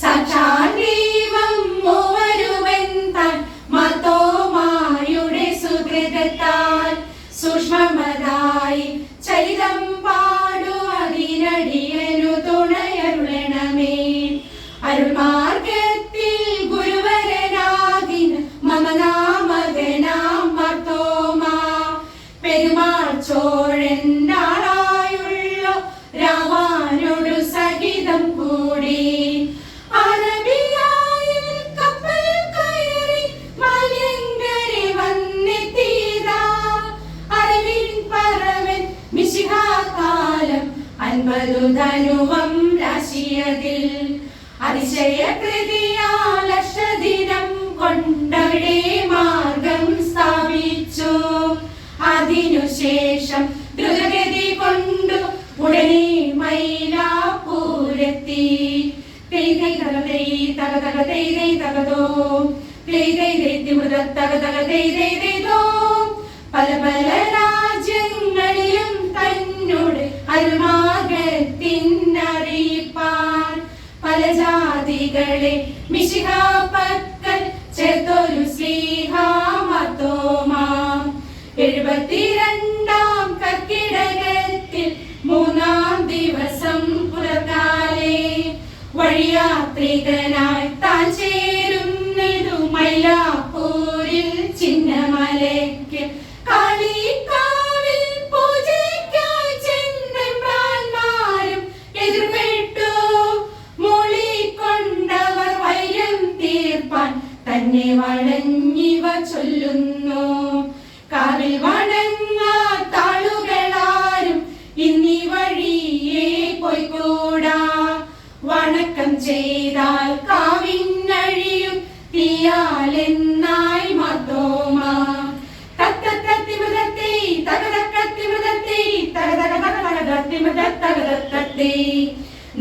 സാക്ഷാദൈവം മൂവരുവൻ താൻ മാർത്തോമായുടെ സുകൃതത്താൽ സൂക്ഷ്മമതായി ചരിതം പാടു അതിനടിയനു തുണയരുളണമേ. അരുൾമാർഗത്തിൽ ഗുരുവരനാകിൻ മമനാമകനാം മാർത്തോമാ പെരുമാൾ ചോഴൻ നാളായുള്ള രാവാനോടു സഹിതം കൂടി അറബിയായിൽ കപ്പൽ കയറി മലയങ്കരെ വന്നെത്തിയതാ. അറിവിൻ പറവൻ മിശിഹാകാലം 50 ധനുവം രാശിയതിൽ അതിശയകൃതിയാൽ അഷ്ടദിനം കൊണ്ടവിടെ മാർഗം സ്ഥാപിച്ചു. അതിനുശേഷം ദ്രുതഗതി കൊണ്ടു ഉടനെ മൈലാപ്പൂരെത്തി. പല പല രാജ്യങ്ങളിലും തന്നോട് അരുമാർഗത്തിനറിയിപ്പാൻ പല ജാതികളെ മിശിഹാപ്പക്കൽ ചേർത്തൊരു സ്ലീഹാ മാർത്തോമാ. 72 കർക്കിടകത്തിൽ 3-ാം ദിവസം പുലർക്കാലേ വഴിയാത്രികനായി താൻ ചേരുന്നിതു മൈലാപ്പൂരിൽ ചിന്നമലയ്ക്ക് കാളികാവിൽ പൂജയ്ക്കായി ചെന്നെമ്പ്രാന്മാരും എതിർപ്പെട്ടു. മൂളിക്കൊണ്ടവർ വൈരം തീർപ്പാൻ തന്നെ വണങ്ങിവ ചൊല്ലുന്നു. കാവിൽ വണങ്ങാത്താളുകളാരും ഇന്നീ വഴിയേ പോയിക്കൂടാ. വണക്കം ചെയ്താൽ കാവിനഴിയും തീയാലെന്നായി മാർത്തോമാ.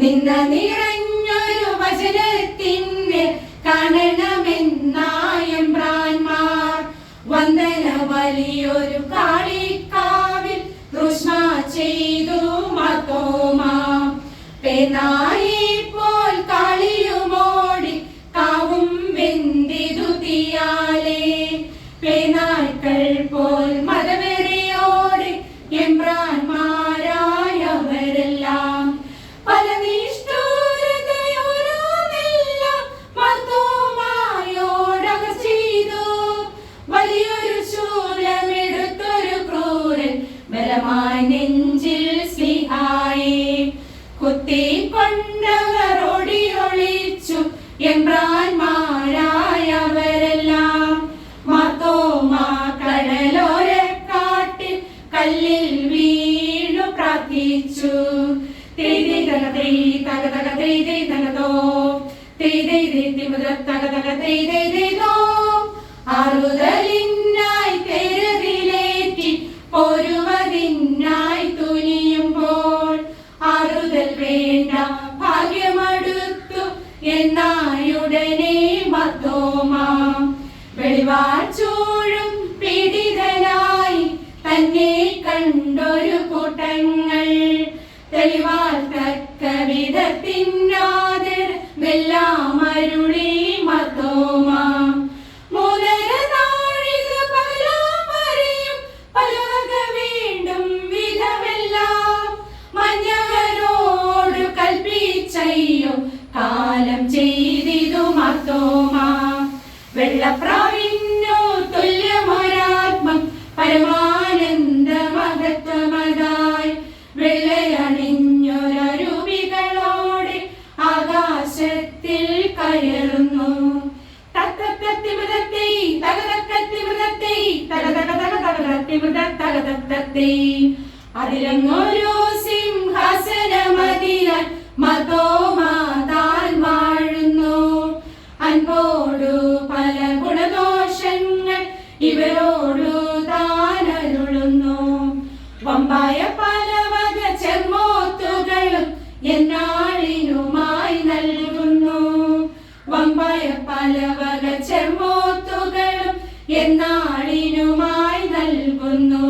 നിന്ന നിറഞ്ഞൊരു വചനത്തിൻ്റെ കാണണമെന്നായമ്പ്രാന്മാർ വന്ദന വലിയൊരു കാളിക്കാവിൽ തൃഷ്ണ ചെയ്തു മാർത്തോമാ. പേനായി പോൽ കാളിയുമോടി കാവും വെന്തിതു തീയാലേ. പേനായ്ക്കൾ പോൽ മതവെറിയോടെ എമ്പ്രാന്മാരായവരെല്ലാം പല നിഷ്ഠൂരതയോരോന്നെല്ലാം മാർത്തോമായോടവർ ചെയ്തു. വലിയൊരു ശൂലമെടുത്തൊരു ക്രൂരൻ ബലമായി നെഞ്ചിൽ സ്ലിഹായെ കുത്തിക്കൊണ്ടവർ ഓടിയൊളിച്ചു എമ്പ്രാന്മാരായവരെല്ലാം. മാർത്തോമാ കടലോരക്കാട്ടിൽ കല്ലിൽ വീണു പ്രാർത്ഥിച്ചു. ആറുതലിനായി തെരുവിലേറ്റി പോരുവതിനായി തുനിയുമ്പോൾ ആറുതൽ വേണ്ട ഭാഗ്യമടുത്തു എന്നായുടനെ മാർത്തോമാ. വെളിവാൽ ചൂഴും പീഡിതനായി തന്നെ കണ്ടൊരു കൂട്ടങ്ങൾ തെളിവാൽ തക്ക വിധത്തിനാദർ വെല്ലാമരുളി മാർത്തോമാ. 3.5 നാഴിക പകലാമറിയും പലവക വീണ്ടും വിധമെല്ലാം മഞ്ഞവരോട് കൽപ്പിച്ചയ്യോ കാലം ചെയ്തിതു മാർത്തോമാ. വെള്ളപ്രാവിനു തുല്യമൊരാത്മം പരമാനന്ദ മഹത്വമതായി വെള്ളയണിഞ്ഞൊരൂപികളോടെ ആകാശത്തിൽ കയറുന്നു. അതിലങ്ങൊരു സിംഹാസനമതിലാൽ മാർത്തോമാ താൻ വാഴുന്നു. അൻപോടു പല ഗുണദോഷങ്ങൾ ഇവരോടു താനരുളുന്നു. വമ്പായ പല വക ചെമ്മോത്തുകളും എന്നാളിനുമായി നൽകുന്നു. പലവക ചെമ്പോത്തുകളും എന്നാളിനുമായി നൽകുന്നു.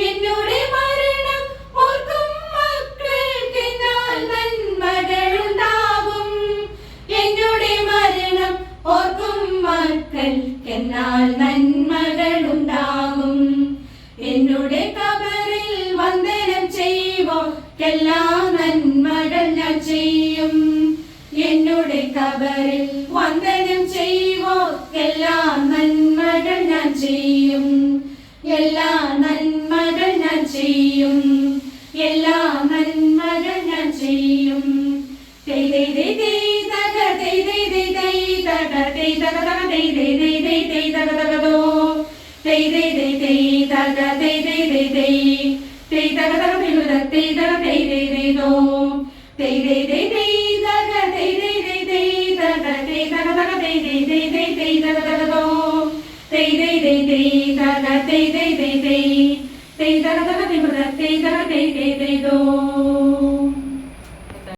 എന്നുടെ മരണം ഓർക്കും മക്കൾക്കെന്നാൽ നന്മകളുണ്ടാകും. എന്നുടെ മരണം ഓർക്കും മക്കൾക്കെന്നാൽ നന്മകളുണ്ടാകും. എന്നുടെ കബറിൽ വന്ദനം ചെയ്യുവോർക്കെല്ലാം നന്മകൾ ഞാൻ ചെയ്യും. എന്നുടെ കബറിൽ വന്ദനം ചെയ്യുവോർക്കെല്ലാം നന്മകൾ ഞാൻ ചെയ്യും. എല്ലാ നന്മകൾ ഞാൻ ചെയ്യും. എല്ലാ നന്മകൾ ഞാൻ ചെയ്യും. തൈ തൈ തൈ തൈ തക തൈ തൈ തൈ തൈ തക തൈ തക തക തൈ തൈ തൈ തൈ തൈ തക തക ദോ തൈ തൈ തൈ തൈ തക തൈ തൈ തൈ തൈ തൈ തക തക തൈ തൈ തക തൈ തൈ തൈ ദോ തൈ തൈ തൈ തൈ തക തൈ തൈ തൈ തൈ തക തൈ തക തക തൈ തൈ തൈ തൈ തൈ തക തക ദോ തൈ തൈ തൈ തൈ തക തൈ